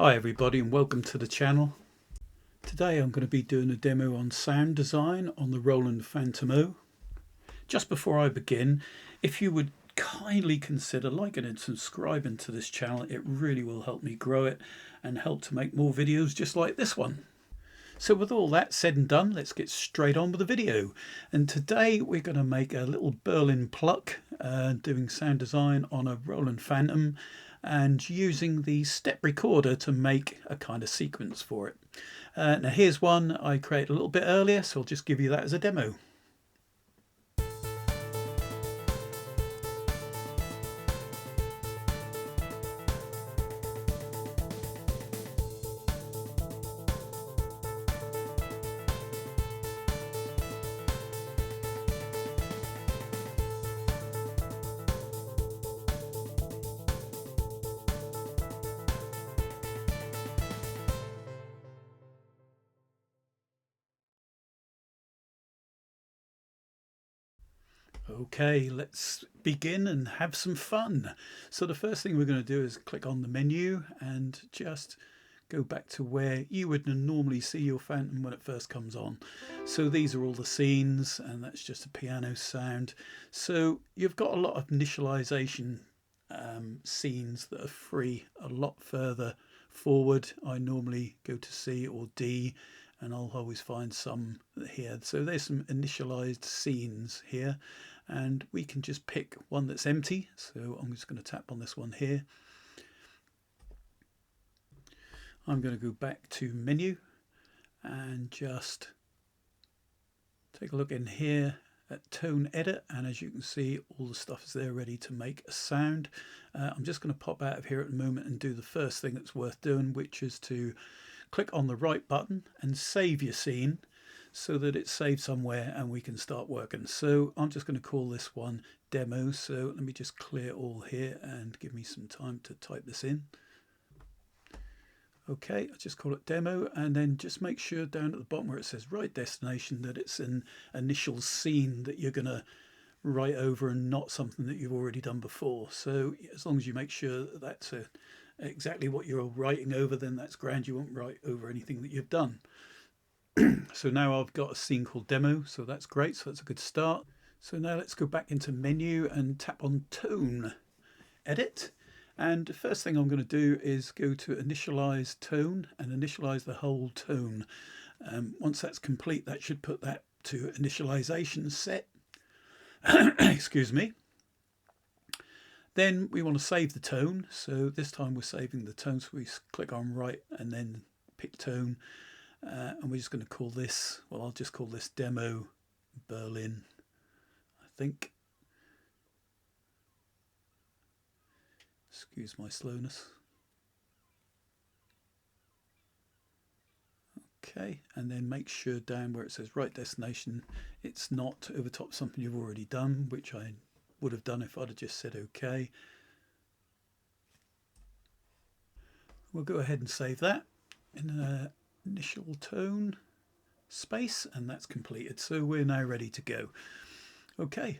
Hi everybody and welcome to the channel. Today I'm going to be doing a demo on sound design on the Roland Fantom. Just before I begin, if you would kindly consider liking and subscribing to this channel, it really will help me grow it and help to make more videos just like this one. So with all that said and done, let's get straight on with the video. And today we're going to make a little Berlin pluck doing sound design on a Roland Fantom and using the step recorder to make a kind of sequence for it. Now here's one I created a little bit earlier, so I'll just give you that as a demo. Okay, let's begin and have some fun. So the first thing we're going to do is click on the menu and just go back to where you would normally see your Fantom when it first comes on. So these are all the scenes and that's just a piano sound. So you've got a lot of initialization scenes that are free a lot further forward. I normally go to C or D and I'll always find some here. So there's some initialized scenes here and we can just pick one that's empty. So I'm just going to tap on this one here. I'm going to go back to menu and just take a look in here at tone edit, and as you can see all the stuff is there ready to make a sound. I'm just going to pop out of here at the moment and do the first thing that's worth doing, which is to click on the right button and save your scene so that it's saved somewhere and we can start working. So I'm just going to call this one demo. So let me just clear all here and give me some time to type this in. Okay, I'll just call it demo and then just make sure down at the bottom where it says write destination that it's an initial scene that you're going to write over and not something that you've already done before. So as long as you make sure that that's exactly what you're writing over, then that's grand. You won't write over anything that you've done. So now I've got a scene called demo, so that's great. So that's a good start. So now let's go back into menu and tap on tone edit. And the first thing I'm going to do is go to initialize tone and initialize the whole tone. Once that's complete, that should put that to initialization set. Excuse me. Then we want to save the tone. So this time we're saving the tone. So we click on right and then pick tone. And we're just going to call this, well, I'll just call this demo Berlin, I think. Excuse my slowness. Okay, and then make sure down where it says right destination, it's not over top something you've already done, which I would have done if I'd have just said okay. We'll go ahead and save that in an initial tone space, and that's completed. So we're now ready to go. Okay.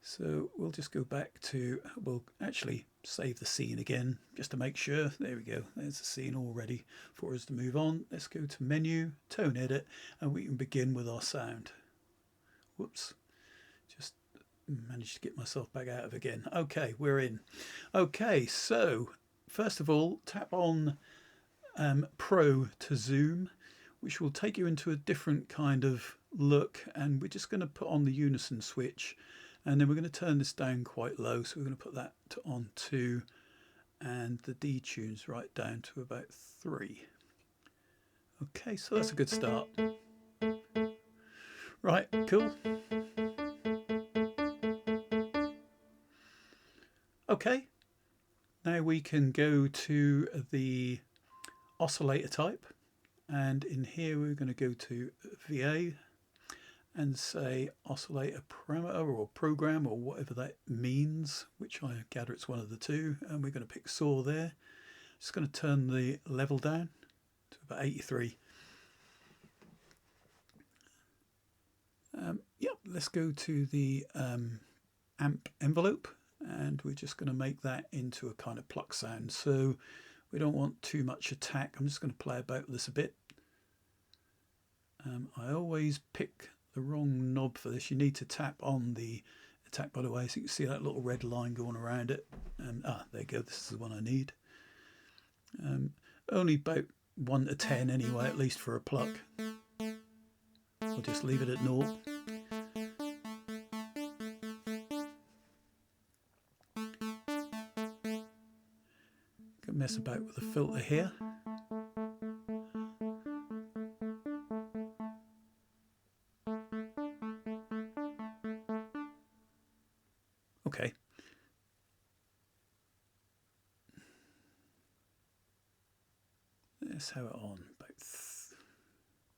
So we'll just go back to, we'll actually save the scene again just to make sure. There we go, there's the scene all ready for us to move on. Let's go to menu, tone edit, and we can begin with our sound. Whoops, just managed to get myself back out of again. Okay, we're in. Okay, so first of all, tap on Pro to zoom, which will take you into a different kind of look, and we're just going to put on the unison switch. And then we're going to turn this down quite low, so we're going to put that on 2 and the detunes right down to about 3. Okay, so that's a good start. Right, cool. Okay, now we can go to the oscillator type, and in here we're going to go to VA and say oscillator parameter or program or whatever that means, which I gather it's one of the two, and we're going to pick saw there. Just going to turn the level down to about 83. Yep, let's go to the amp envelope and we're just going to make that into a kind of pluck sound. So We don't want too much attack. I'm just going to play about with this a bit. I always pick the wrong knob for this. You need to tap on the attack, by the way, so you can see that little red line going around it. There you go. This is the one I need. Only about 1 to 10 anyway, at least for a pluck. I'll just leave it at 0. Can mess about with the filter here. Okay. Let's have it on.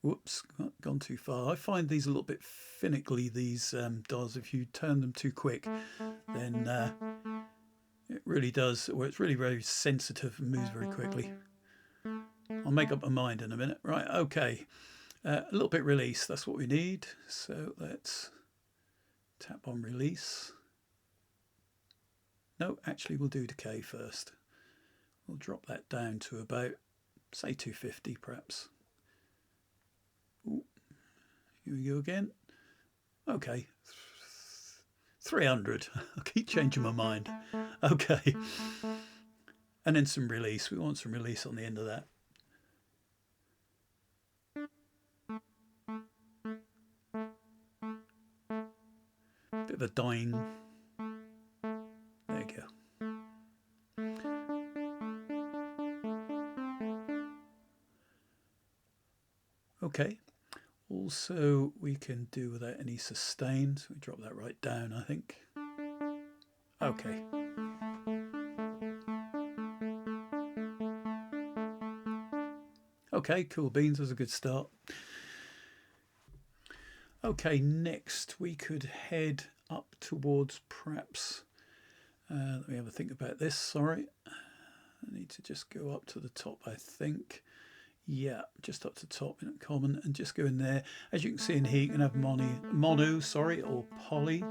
Whoops, gone too far. I find these a little bit finicky, these dials. If you turn them too quick, then it really does, or it's really very sensitive and moves very quickly. I'll make up my mind in a minute. Right, okay. A little bit release, that's what we need. So let's tap on release. No, actually we'll do decay first. We'll drop that down to about, say, 250 perhaps. Ooh, here we go again. Okay, 300. I keep changing my mind. Okay, and then some release. We want some release on the end of that. Bit of a dying. There you go. Okay. Also, we can do without any sustain, so we drop that right down, I think. Okay. Okay, cool beans, that's a good start. Okay, next we could head up towards perhaps, let me have a think about this, sorry. I need to just go up to the top, I think. Yeah, just up to top in common and just go in there. As you can see in here, you can have mono, or poly.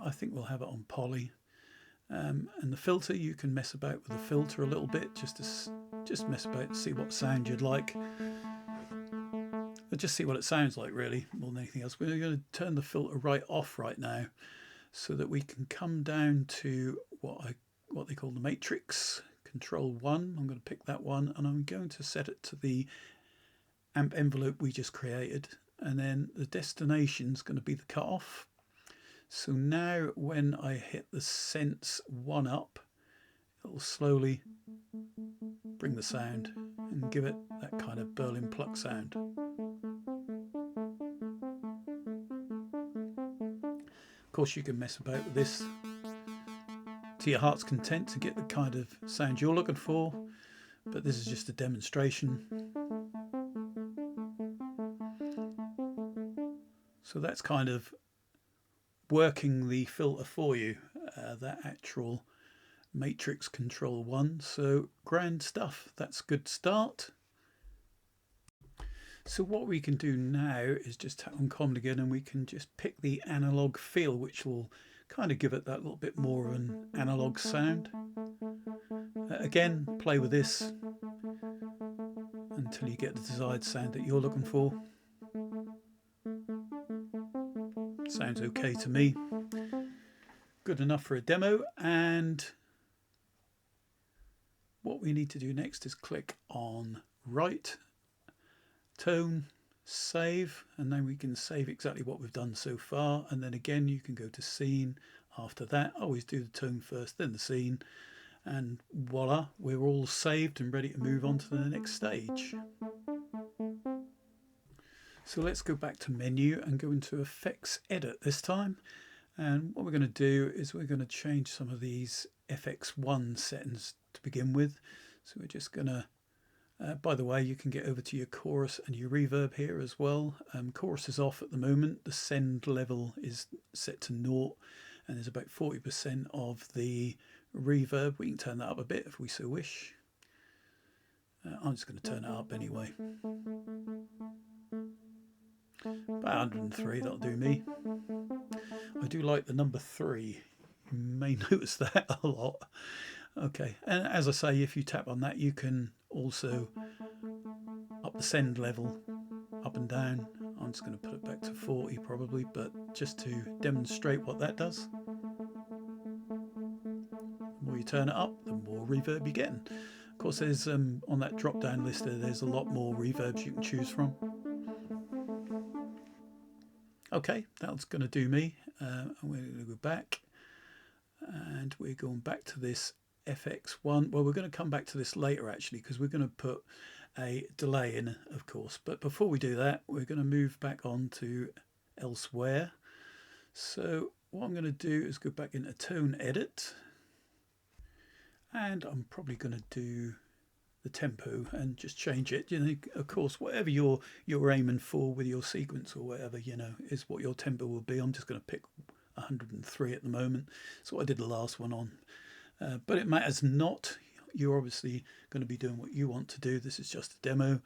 I think we'll have it on poly. And the filter, you can mess about with the filter a little bit, just mess about and see what sound you'd like. Or just see what it sounds like, really, more than anything else. We're going to turn the filter right off right now, so that we can come down to what they call the matrix. Control 1, I'm going to pick that one, and I'm going to set it to the amp envelope we just created, and then the destination is going to be the cutoff. So now when I hit the sense 1 up, it will slowly bring the sound and give it that kind of Berlin pluck sound. Of course, you can mess about with this to your heart's content to get the kind of sound you're looking for, but this is just a demonstration. So that's kind of working the filter for you, that actual matrix control 1. So grand stuff, that's a good start. So what we can do now is just tap on common again, and we can just pick the analog feel, which will kind of give it that little bit more of an analog sound. Again, play with this until you get the desired sound that you're looking for. Sounds okay to me. Good enough for a demo. And what we need to do next is click on write, tone, save, and then we can save exactly what we've done so far. And then again, you can go to scene after that. Always do the tone first, then the scene, and voila, we're all saved and ready to move on to the next stage. So let's go back to menu and go into effects edit this time. And what we're going to do is we're going to change some of these FX1 settings to begin with. So we're just going to by the way, you can get over to your chorus and your reverb here as well. Chorus is off at the moment. The send level is set to 0, and there's about 40% of the reverb. We can turn that up a bit if we so wish. I'm just going to turn it up anyway. About 103, that'll do me. I do like the number 3. You may notice that a lot. Okay, and as I say, if you tap on that, you can also up the send level, up and down. I'm just going to put it back to 40 probably, but just to demonstrate what that does. The more you turn it up, the more reverb you're getting. Of course, there's on that drop down list there's a lot more reverbs you can choose from. Okay, that's going to do me. I'm going to go back, and we're going back to this FX1. Well, we're going to come back to this later actually, because we're going to put a delay in, of course. But before we do that, we're going to move back on to elsewhere. So what I'm going to do is go back into tone edit, and I'm probably going to do the tempo and just change it. You know, of course, whatever you're aiming for with your sequence or whatever, you know, is what your tempo will be. I'm just going to pick 103 at the moment. That's what I did the last one on. But it matters not. You're obviously going to be doing what you want to do. This is just a demo.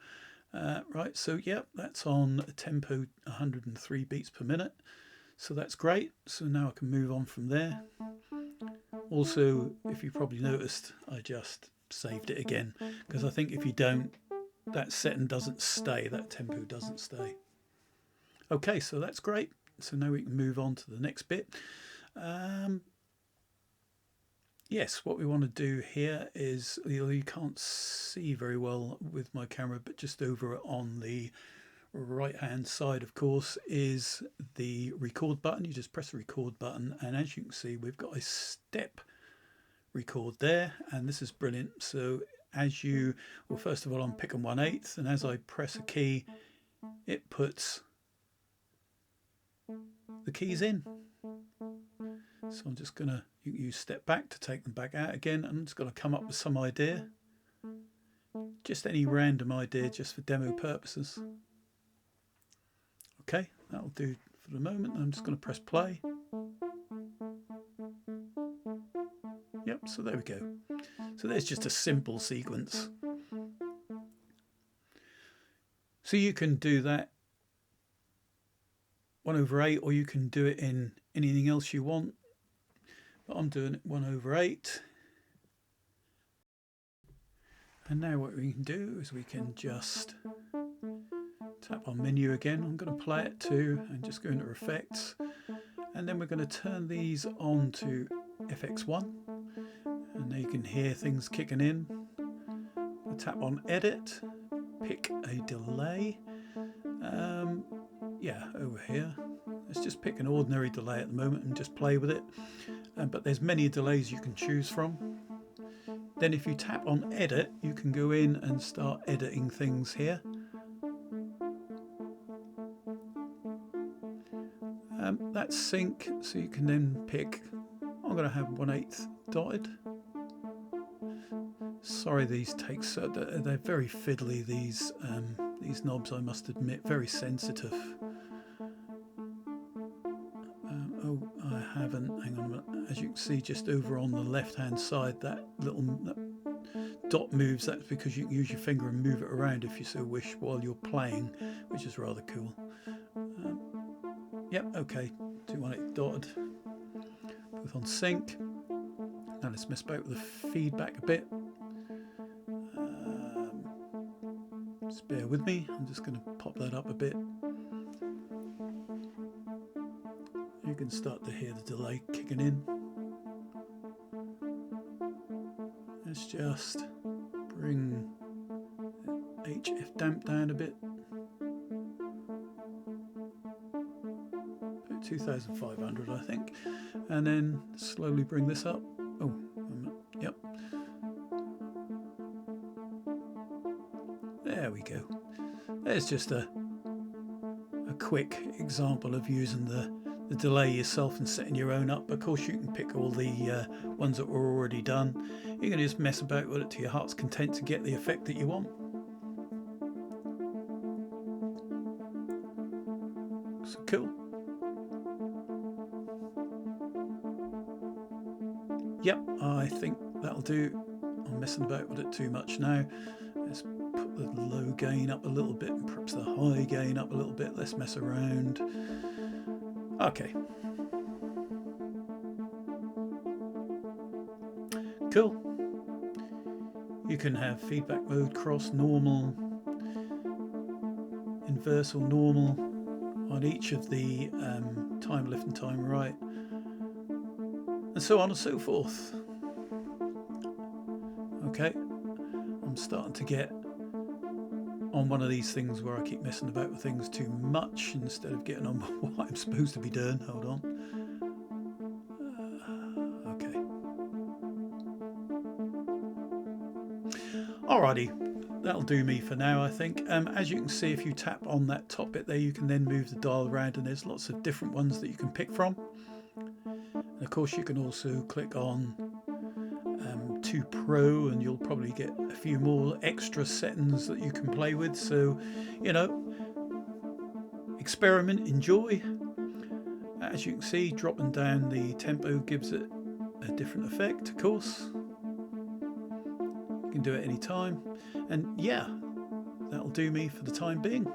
Right, so yeah, that's on a tempo 103 beats per minute. So that's great. So now I can move on from there. Also, if you probably noticed, I just saved it again, because I think if you don't, that setting doesn't stay, that tempo doesn't stay. Okay, so that's great. So now we can move on to the next bit. Yes, what we want to do here is, you can't see very well with my camera, but just over on the right hand side, of course, is the record button. You just press the record button, and as you can see, we've got a step record there, and this is brilliant. So as you, well, first of all, I'm picking 1/8, and as I press a key, it puts the keys in. So I'm just gonna, you can use step back to take them back out again. I'm just gonna come up with some idea, just any random idea, just for demo purposes. Okay, that'll do for the moment. I'm just going to press play. Yep, so there we go. So there's just a simple sequence. So you can do that 1/8, or you can do it in anything else you want. But I'm doing it 1/8. And now what we can do is we can just tap on menu again. I'm going to play it too, and just go into effects, and then we're going to turn these on to FX1, and now you can hear things kicking in. I'll tap on edit, pick a delay. Yeah, over here, let's just pick an ordinary delay at the moment and just play with it. But there's many delays you can choose from. Then if you tap on edit, you can go in and start editing things here. That's sync, so you can then pick, I'm going to have 1/8 dotted. Sorry, these takes, they're very fiddly, these knobs, I must admit, very sensitive. Oh, I haven't, hang on a minute. As you can see, just over on the left hand side, that little dot moves. That's because you can use your finger and move it around if you so wish while you're playing, which is rather cool. Yep, okay, 2/1/8 dotted, both on sync. Now let's mess about with the feedback a bit. Just bear with me, I'm just going to pop that up a bit. You can start to hear the delay kicking in. Let's just bring HF damp down a bit. 2,500 I think, and then slowly bring this up. Oh, yep, there we go. There's just a quick example of using the delay yourself and setting your own up. Of course, you can pick all the ones that were already done. You can just mess about with it to your heart's content to get the effect that you want. So cool. Yep, I think that'll do. I'm messing about with it too much now. Let's put the low gain up a little bit and perhaps the high gain up a little bit. Let's mess around. Okay. Cool. You can have feedback mode, cross, normal, inverse or normal on each of the time left and time right, and so on and so forth. Okay, I'm starting to get on one of these things where I keep messing about with things too much instead of getting on with what I'm supposed to be doing. Hold on. Okay. Alrighty, that'll do me for now, I think. As you can see, if you tap on that top bit there, you can then move the dial around, and there's lots of different ones that you can pick from. And of course, you can also click on 2 Pro, and you'll probably get a few more extra settings that you can play with. So, you know, experiment, enjoy. As you can see, dropping down the tempo gives it a different effect, of course. You can do it any time, and yeah, that'll do me for the time being.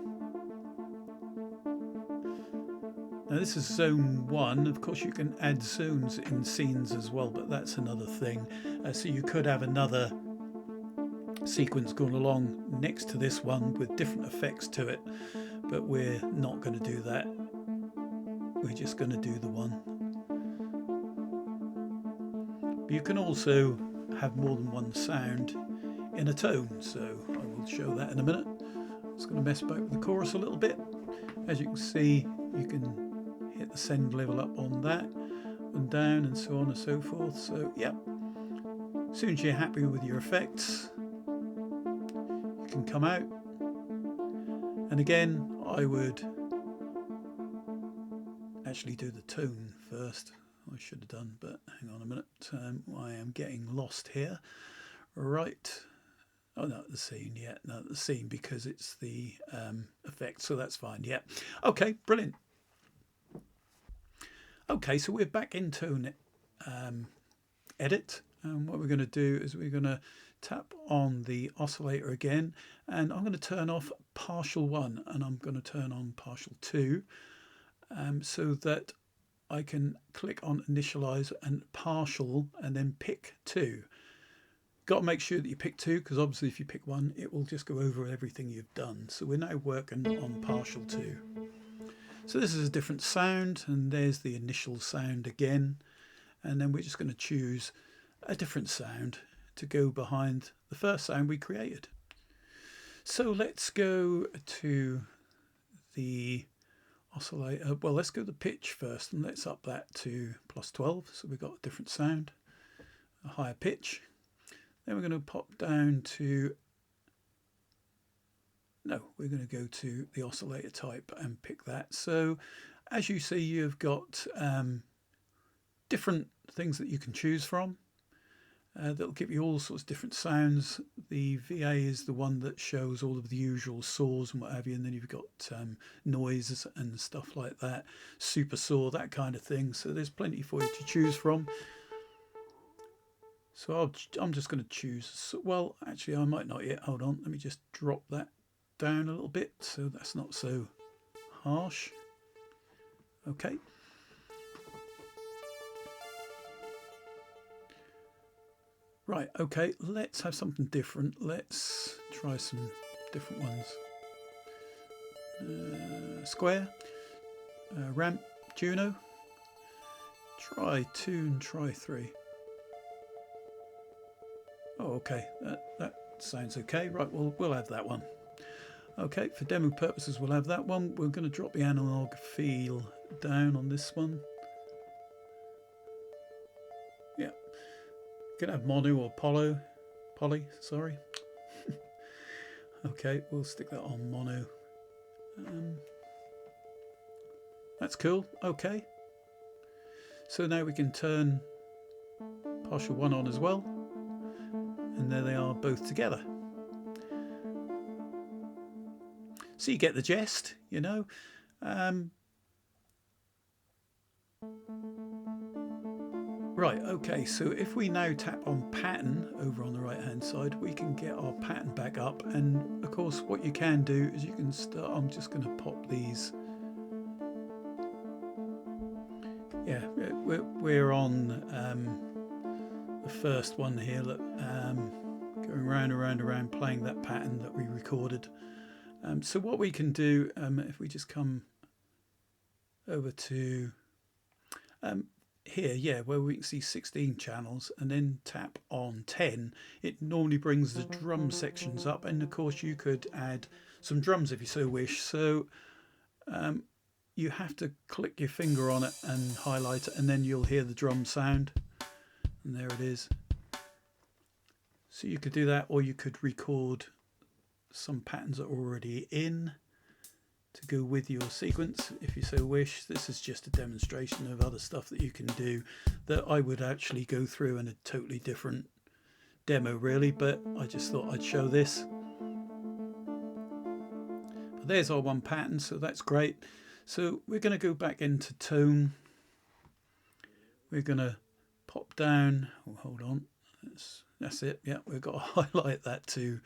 Now this is zone 1. Of course you can add zones in scenes as well, but that's another thing. So you could have another sequence going along next to this one with different effects to it, but we're not going to do that. We're just going to do the one. But you can also have more than one sound in a tone, so I will show that in a minute. I'm just going to mess about with the chorus a little bit. As you can see, you can hit the send level up on that and down and so on and so forth. So yeah, as soon as you're happy with your effects, you can come out. And again, I would actually do the tone first. I should have done, but hang on a minute. I am getting lost here. Right. Oh, not the scene yet. Not the scene, because it's the effect, so that's fine. Yeah. Okay, brilliant. Okay, so we're back in tone edit, and what we're going to do is we're going to tap on the oscillator again, and I'm going to turn off partial 1 and I'm going to turn on partial 2, so that I can click on initialize and partial and then pick 2. Got to make sure that you pick 2, because obviously if you pick 1 it will just go over everything you've done. So we're now working on partial 2. So this is a different sound, and there's the initial sound again, and then we're just going to choose a different sound to go behind the first sound we created. So let's go to the oscillator. Well, let's go to the pitch first, and let's up that to +12, so we've got a different sound, a higher pitch. Then we're going to pop down to, no, we're going to go to the oscillator type and pick that. So as you see, you've got different things that you can choose from. That'll give you all sorts of different sounds. The VA is the one that shows all of the usual saws and what have you, and then you've got noises and stuff like that, super saw, that kind of thing. So there's plenty for you to choose from. So I'm just going to choose, well, actually I might not yet, hold on, let me just drop that down a little bit so that's not so harsh. Okay. Right, okay, let's have something different. Let's try some different ones. Square, ramp, Juno. Try 2 and try 3. Oh, okay, that sounds okay. Right, we'll have that one. Okay, for demo purposes, we'll have that one. We're going to drop the analog feel down on this one. Yeah, you can have mono or poly, sorry. Okay, we'll stick that on mono. That's cool. Okay, so now we can turn partial 1 on as well, and there they are both together. So you get the gist, you know. Right, okay, so if we now tap on pattern over on the right hand side, we can get our pattern back up, and of course what you can do is you can start, I'm just going to pop these. Yeah, we're on the first one here. Look, go going round and round and round, playing that pattern that we recorded. So what we can do, if we just come over to here, yeah, where we can see 16 channels and then tap on 10, it normally brings the drum sections up, and of course you could add some drums if you so wish. So you have to click your finger on it and highlight it, and then you'll hear the drum sound, and there it is. So you could do that, or you could record some patterns that are already in to go with your sequence if you so wish. This is just a demonstration of other stuff that you can do that I would actually go through in a totally different demo really, but I just thought I'd show this. But there's our one pattern, so that's great. So we're going to go back into tone. We're going to pop down, oh, hold on, that's it, yeah, we've got to highlight that to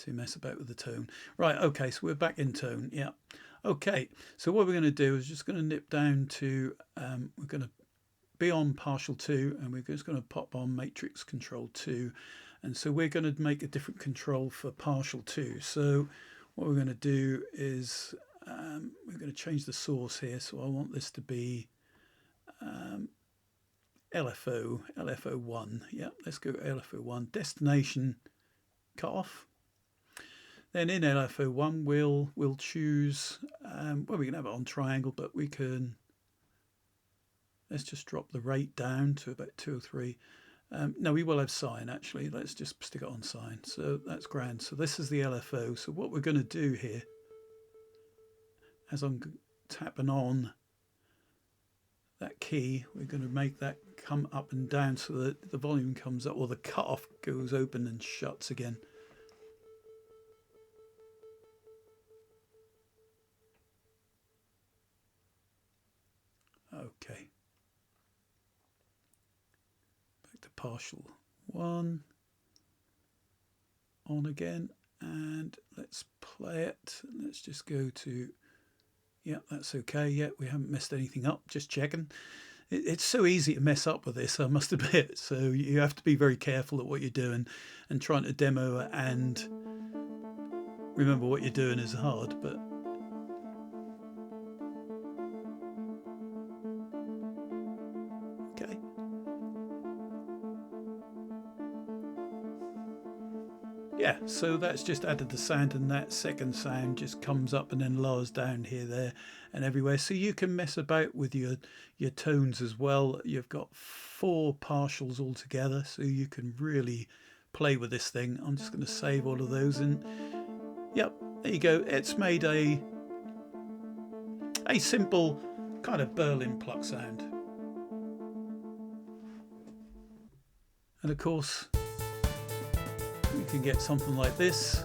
mess about with the tone. Right, okay, so we're back in tone, yeah. Okay, so what we're going to do is just going to nip down to, we're going to be on partial 2, and we're just going to pop on matrix control 2. And so we're going to make a different control for partial 2. So what we're going to do is we're going to change the source here. So I want this to be LFO1. Yeah, let's go LFO1. Destination cut off. Then in LFO1 we'll choose, well, we can have it on triangle, but we can, let's just drop the rate down to about 2 or 3. No, we will have sine actually. Let's just stick it on sine. So that's grand. So this is the LFO. So what we're going to do here, as I'm tapping on that key, we're going to make that come up and down so that the volume comes up, or the cutoff goes open and shuts again. Okay. Back to partial 1. On again, and let's play it. Let's just go to, yeah, that's okay. Yeah, we haven't messed anything up, just checking. It's so easy to mess up with this, I must admit. So you have to be very careful at what you're doing, and trying to demo and remember what you're doing is hard, but okay. Yeah, so that's just added the sound, and that second sound just comes up and then lowers down here, there and everywhere. So you can mess about with your tones as well. You've got 4 partials altogether, so you can really play with this thing. I'm just going to save all of those, and yep, there you go. It's made a simple kind of Berlin pluck sound. And of course you can get something like this,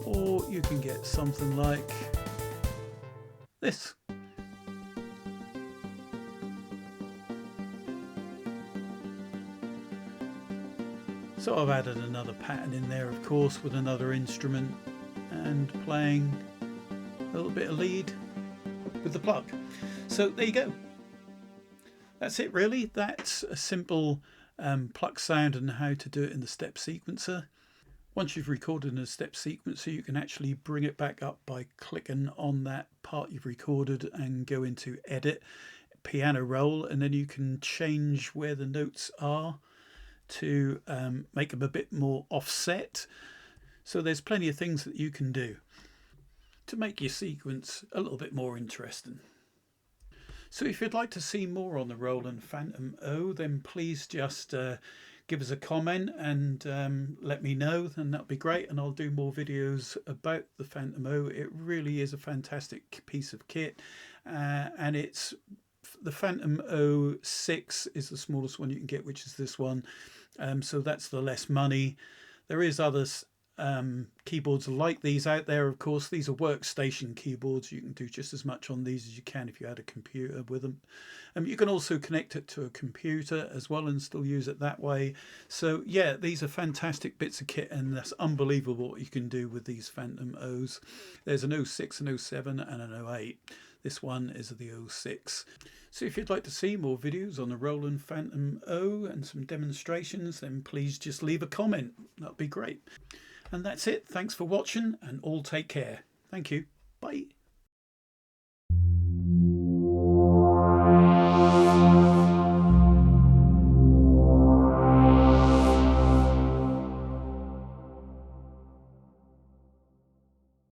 or you can get something like this. So I've added another pattern in there, of course, with another instrument, and playing a little bit of lead with the pluck. So there you go. That's it really. That's a simple pluck sound and how to do it in the step sequencer. Once you've recorded in a step sequencer, you can actually bring it back up by clicking on that part you've recorded and go into edit, piano roll, and then you can change where the notes are to make them a bit more offset. So there's plenty of things that you can do to make your sequence a little bit more interesting. So if you'd like to see more on the Roland Fantom O, then please just give us a comment and let me know, then that'll be great, and I'll do more videos about the Fantom O. It really is a fantastic piece of kit, and it's the Fantom O6 is the smallest one you can get, which is this one, so that's the less money. There is others keyboards like these out there, of course. These are workstation keyboards. You can do just as much on these as you can if you had a computer with them. You can also connect it to a computer as well and still use it that way. So yeah, these are fantastic bits of kit, and that's unbelievable what you can do with these Fantom O's. There's an 06, an 07 and an 08. This one is the 06. So if you'd like to see more videos on the Roland Fantom O and some demonstrations, then please just leave a comment. That'd be great. And that's it. Thanks for watching and all take care. Thank you. Bye.